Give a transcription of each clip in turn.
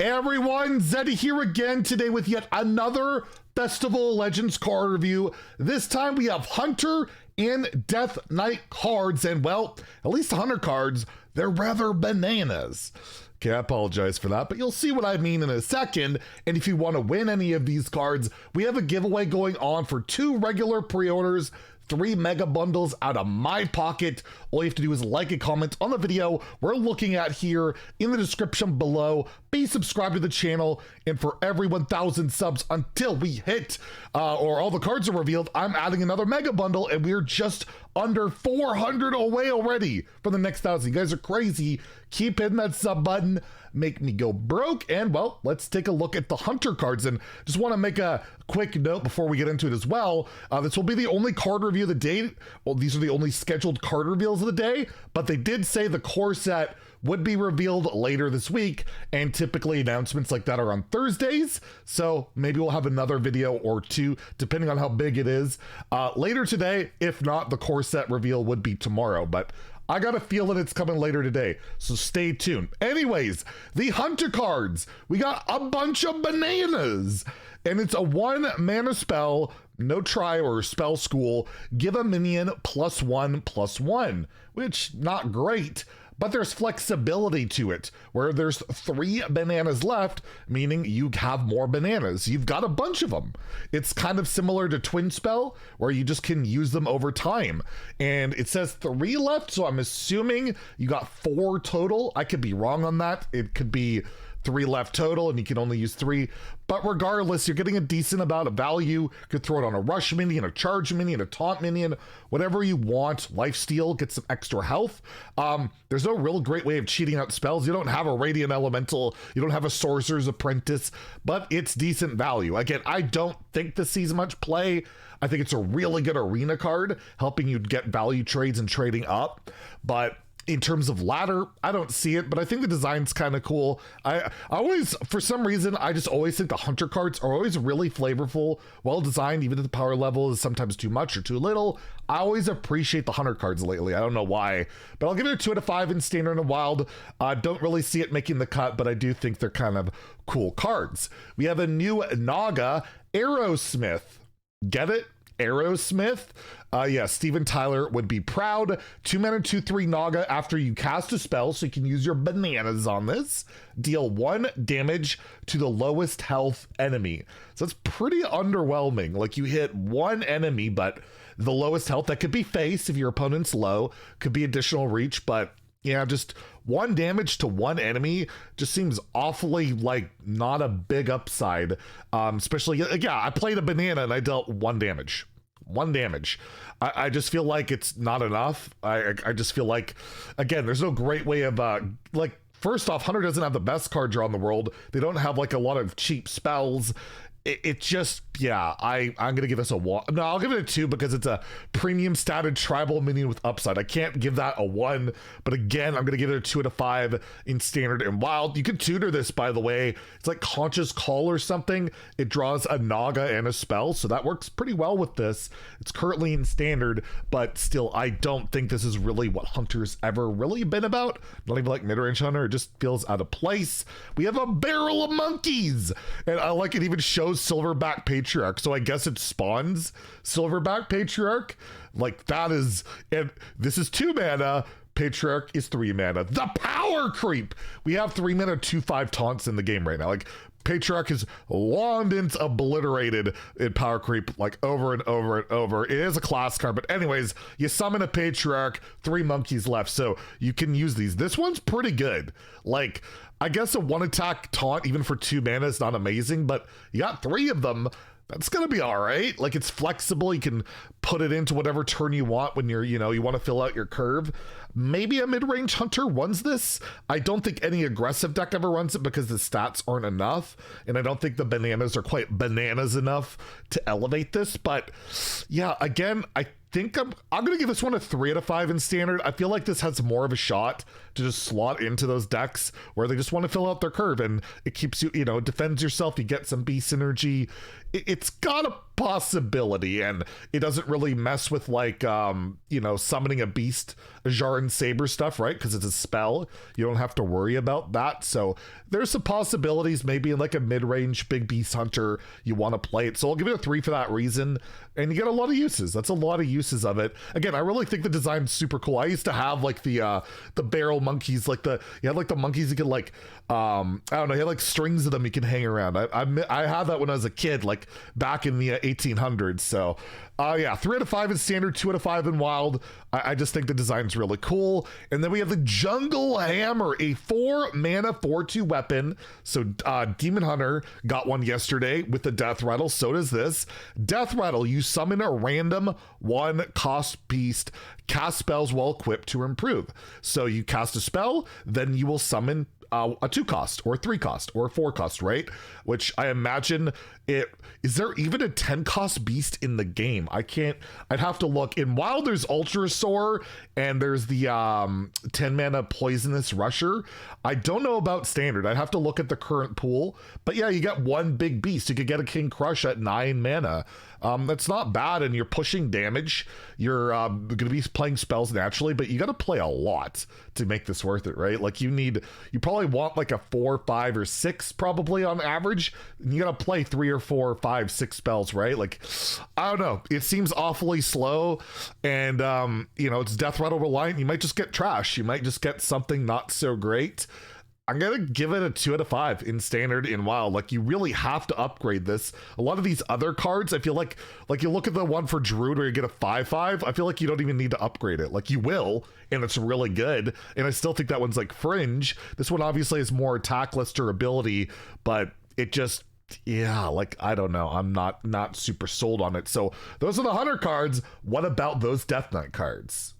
Everyone, Zeddy here again today with yet another Festival Legends card review. This time we have Hunter and Death Knight cards, and well, at least 100 cards, they're rather bananas. Okay, I apologize for that, but you'll see what I mean in a second. And if you want to win any of these cards, we have a giveaway going on for 2 regular pre-orders, 3 mega bundles out of my pocket. All you have to do is like and comment on the video we're looking at here in the description below. Be subscribed to the channel, and for every 1,000 subs until we hit or all the cards are revealed, I'm adding another mega bundle, and we're just under 400 away already for the next 1,000. You guys are crazy. Keep hitting that sub button, make me go broke. And well, let's take a look at the Hunter cards. And just want to make a quick note before we get into it as well. This will be the only card review of the day. Well, these are the only scheduled card reveals of the day, but they did say the core set would be revealed later this week, and typically announcements like that are on Thursdays, so maybe we'll have another video or 2 depending on how big it is later today. If not, the core set reveal would be tomorrow, but I got a feel that it's coming later today, so stay tuned. Anyways, the Hunter cards, we got a bunch of bananas, and it's a 1 mana spell, no try or spell school, give a minion +1/+1, which not great. But there's flexibility to it, where there's 3 bananas left, meaning you have more bananas. You've got a bunch of them. It's kind of similar to Twin Spell, where you just can use them over time. And it says 3 left, so I'm assuming you got 4 total. I could be wrong on that. It could be 3 left total, and you can only use 3. But regardless, you're getting a decent amount of value. You could throw it on a rush minion, a charge minion, a taunt minion, whatever you want. Lifesteal, get some extra health. There's no real great way of cheating out spells. You don't have a Radiant Elemental, you don't have a Sorcerer's Apprentice, but it's decent value. Again, I don't think this sees much play. I think it's a really good arena card, helping you get value trades and trading up. But in terms of ladder, I don't see it, but I think the design's kind of cool. I always, for some reason, I just always think the Hunter cards are always really flavorful, well designed, even if the power level is sometimes too much or too little. I always appreciate the Hunter cards lately. I don't know why, but I'll give it a 2 out of 5 in Standard and Wild. Don't really see it making the cut, but I do think they're kind of cool cards. We have a new Naga, Aerosmith. Get it? Aerosmith. Yeah, Steven Tyler would be proud. 2 mana 2/3 Naga after you cast a spell, so you can use your bananas on this. Deal 1 damage to the lowest health enemy. So that's pretty underwhelming. Like, you hit 1 enemy, but the lowest health, that could be face if your opponent's low, could be additional reach, but yeah, just 1 damage to 1 enemy just seems awfully, like, not a big upside. Especially, yeah, I played a banana and I dealt 1 damage. 1 damage. I just feel like it's not enough. I just feel like, again, there's no great way of, like, first off, Hunter doesn't have the best card draw in the world. They don't have, like, a lot of cheap spells. It just, yeah, I'm gonna give this a 1. No, I'll give it a 2 because it's a premium statted tribal minion with upside. I can't give that a 1, but again, I'm gonna give it a 2 out of 5 in Standard and Wild. You can tutor this, by the way. It's like Conscious Call or something. It draws a Naga and a spell, so that works pretty well with this. It's currently in Standard, but still, I don't think this is really what Hunter's ever really been about. Not even like mid-range Hunter. It just feels out of place. We have a Barrel of Monkeys, and I like it even shows Silverback Patriarch, so I guess it spawns Silverback Patriarch. Like, that is, and this is 2 mana, Patriarch is 3 mana. The power creep! We have 3 mana 2/5 taunts in the game right now. Like, Patriarch is long since obliterated in power creep, like, over and over and over. It is a class card, but anyways, you summon a Patriarch, 3 monkeys left, so you can use these. This one's pretty good. Like, I guess a 1 attack taunt, even for 2 mana, is not amazing, but you got 3 of them. That's gonna be all right. Like, it's flexible. You can put it into whatever turn you want when you're, you know, you want to fill out your curve. Maybe a mid-range Hunter runs this. I don't think any aggressive deck ever runs it because the stats aren't enough, and I don't think the bananas are quite bananas enough to elevate this. But yeah, again, I think I'm gonna give this one a 3 out of 5 in Standard. I feel like this has more of a shot to just slot into those decks where they just want to fill out their curve, and it keeps you, you know, defends yourself. You get some beast synergy. It's got a possibility, and it doesn't really mess with like summoning a beast, a Jaren Saber stuff, right? Because it's a spell, you don't have to worry about that. So there's some possibilities, maybe in like a mid-range big beast hunter you want to play it. So I'll give it a 3 for that reason, and you get a lot of uses. That's a lot of uses of it. Again, I really think the design's super cool. I used to have like the barrel monkeys, like the monkeys you could like I don't know, you had like strings of them you can hang around. I had that when I was a kid, like back in the 1800s. So yeah, 3 out of 5 in standard, 2 out of 5 in wild. I just think the design's really cool. And then we have the Jungle Hammer, a 4 mana 4/2 weapon. So Demon Hunter got one yesterday with the Death Rattle. So does this. Death Rattle, you summon a random 1 cost beast, cast spells while equipped to improve. So you cast a spell, then you will summon a 2 cost or a 3 cost or a 4 cost, right? Which I imagine is there even a 10 cost beast in the game? I'd have to look. In wild there's Ultrasaur and there's the 10 mana Poisonous Rusher. I don't know about standard. I'd have to look at the current pool, but yeah, you get 1 big beast. You could get a King Crush at 9 mana. That's not bad, and you're pushing damage. You're going to be playing spells naturally, but you got to play a lot to make this worth it, right? Like you probably want like a 4, 5, or 6 probably on average. And you got to play 3 or 4, 5, 6 spells, right? Like, I don't know. It seems awfully slow, and it's Death Rattle reliant. You might just get trash. You might just get something not so great. I'm going to give it a 2 out of 5 in standard, in wild. Like, you really have to upgrade this. A lot of these other cards, I feel like you look at the one for Druid where you get a 5/5, I feel like you don't even need to upgrade it. Like, you will, and it's really good. And I still think that one's like fringe. This one obviously has more attack, less durability, but it just, yeah, like, I don't know. I'm not super sold on it. So those are the Hunter cards. What about those Death Knight cards?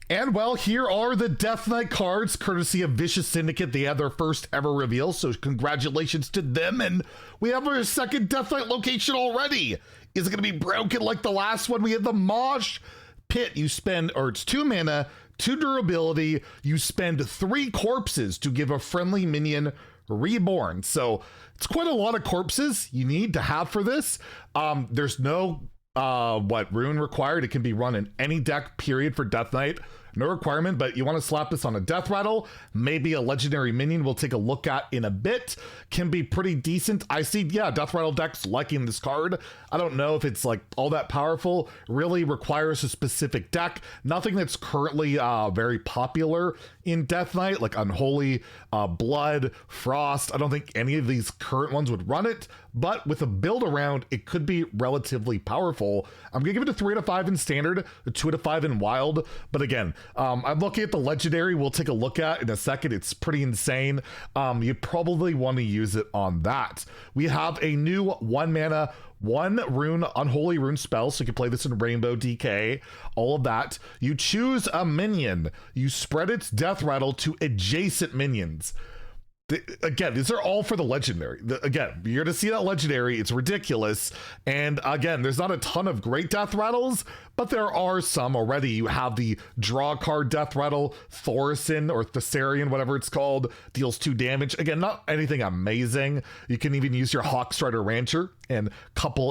And well, here are the Death Knight cards, courtesy of Vicious Syndicate. They had their first ever reveal, so congratulations to them. And we have our second Death Knight location already. Is it going to be broken like the last one? We have the Mosh Pit. It's 2 mana, 2 durability. You spend 3 corpses to give a friendly minion reborn. So it's quite a lot of corpses you need to have for this. There's no rune required. It can be run in any deck, period, for Death Knight. No requirement, but you want to slap this on a Death Rattle, maybe a legendary minion we'll take a look at in a bit. Can be pretty decent. I see, yeah, Death Rattle decks liking this card. I don't know if it's like all that powerful. Really requires a specific deck. Nothing that's currently very popular in Death Knight, like Unholy, Blood, Frost. I don't think any of these current ones would run it, but with a build around, it could be relatively powerful. I'm gonna give it a 3 out of 5 in standard, a 2 out of 5 in wild. But again, I'm looking at the legendary we'll take a look at in a second. It's pretty insane. You probably want to use it on that. We have a new 1 mana, 1 rune, Unholy Rune spell, so you can play this in Rainbow DK, all of that. You choose a minion. You spread its Death Rattle to adjacent minions. Again, these are all for the legendary. Again, you're going to see that legendary. It's ridiculous. And again, there's not a ton of great Death Rattles, but there are some already. You have the draw card Death Rattle, Thorison or Thessarian, whatever it's called, deals 2 damage. Again, not anything amazing. You can even use your Hawkstrider Rancher and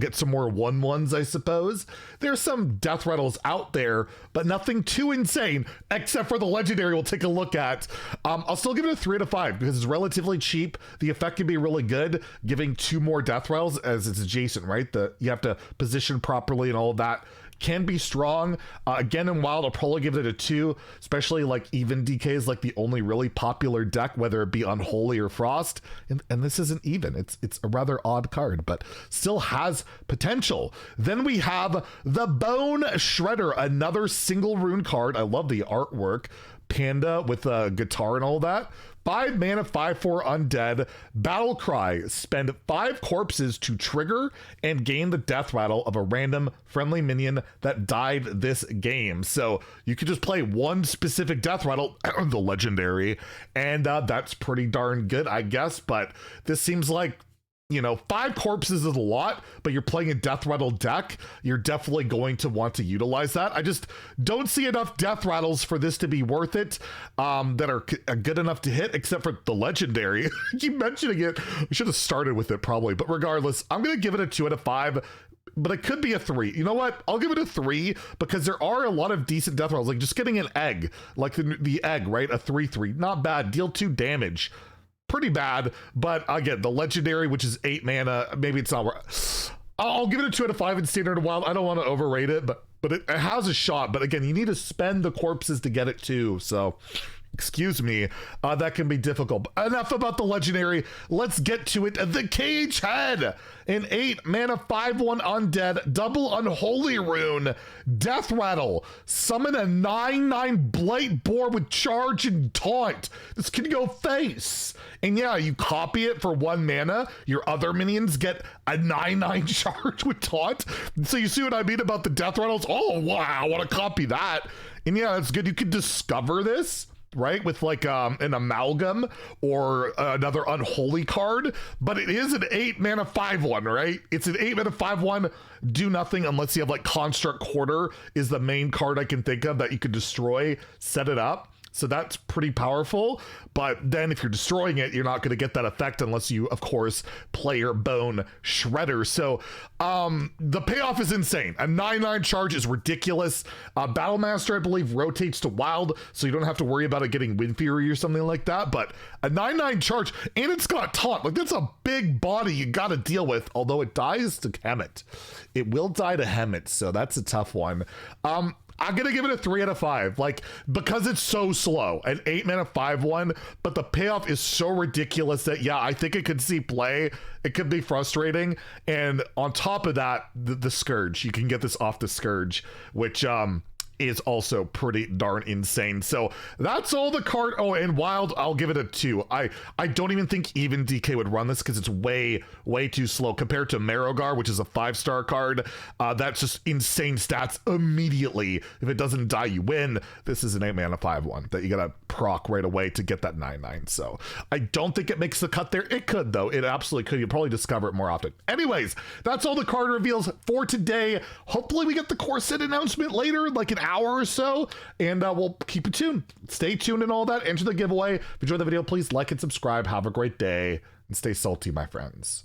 get some more 1/1s, I suppose. There's some Death Rattles out there, but nothing too insane, except for the legendary we'll take a look at. I'll still give it a 3 out of 5 because it's relatively cheap. The effect can be really good, giving 2 more Death Rattles as it's adjacent, right? You have to position properly and all of that. Can be strong. Again, in wild, I'll probably give it a 2, especially like even DK is like the only really popular deck, whether it be Unholy or Frost. And this isn't even. It's a rather odd card, but still has potential. Then we have the Bone Shredder, another single rune card. I love the artwork. Panda with a guitar and all that. 5 mana, 5/4 undead. Battle Cry. Spend 5 corpses to trigger and gain the Death Rattle of a random friendly minion that died this game. So you could just play 1 specific Death Rattle, the legendary, and that's pretty darn good, I guess. But this seems like, you know, 5 corpses is a lot, but you're playing a death rattle deck, you're definitely going to want to utilize that. I just don't see enough death rattles for this to be worth it, that are good enough to hit, except for the legendary. Keep mentioning it. We should have started with it probably, but regardless, I'm going to give it a 2 out of 5. But it could be a 3. You know what? I'll give it a 3 because there are a lot of decent death rolls. Like just getting an egg, like the egg, right? A 3/3, not bad. Deal 2 damage, pretty bad. But again, the legendary, which is 8 mana, maybe it's not. I'll give it a 2 out of 5 in standard and wild. I don't want to overrate it, but it has a shot. But again, you need to spend the corpses to get it too. So excuse me, that can be difficult. Enough about the legendary. Let's get to it. The Cage Head, an 8 mana 5/1 undead, double unholy rune, death rattle. Summon a 9/9 blight boar with charge and taunt. This can go face. And yeah, you copy it for 1 mana. Your other minions get a 9/9 charge with taunt. So you see what I mean about the death rattles? Oh wow, I want to copy that. And yeah, that's good. You can discover this, right, with like an amalgam or another unholy card, but it is an 8 mana 5/1, right? It's an 8 mana 5/1, do nothing unless you have like Construct Quarter is the main card I can think of that you could destroy, set it up. So that's pretty powerful. But then if you're destroying it, you're not going to get that effect unless you, of course, play your Bone Shredder. So the payoff is insane. A 9/9 charge is ridiculous. Battlemaster, I believe, rotates to wild, so you don't have to worry about it getting Wind Fury or something like that. But a 9/9 charge, and it's got taunt. Like, that's a big body you got to deal with, although it dies to Hemet. It will die to Hemet, so that's a tough one. I'm going to give it a 3 out of 5, like, because it's so slow, an 8 mana 5/1, but the payoff is so ridiculous that, yeah, I think it could see play. It could be frustrating. And on top of that, the Scourge, you can get this off the Scourge, which, is also pretty darn insane. So that's all the card. Oh, and wild, I'll give it a 2. I don't even think even DK would run this because it's way too slow compared to Marrowgar, which is a 5-star card. That's just insane stats immediately. If it doesn't die, you win. This is an 8 mana 5/1 that you gotta proc right away to get that 9/9. So I don't think it makes the cut there. It could though. It absolutely could. You'll probably discover it more often. Anyways, that's all the card reveals for today. Hopefully we get the core set announcement later, like an hour or so, and we'll keep you tuned. Stay tuned and all that. Enter the giveaway. If you enjoyed the video, please like and subscribe. Have a great day and stay salty, my friends.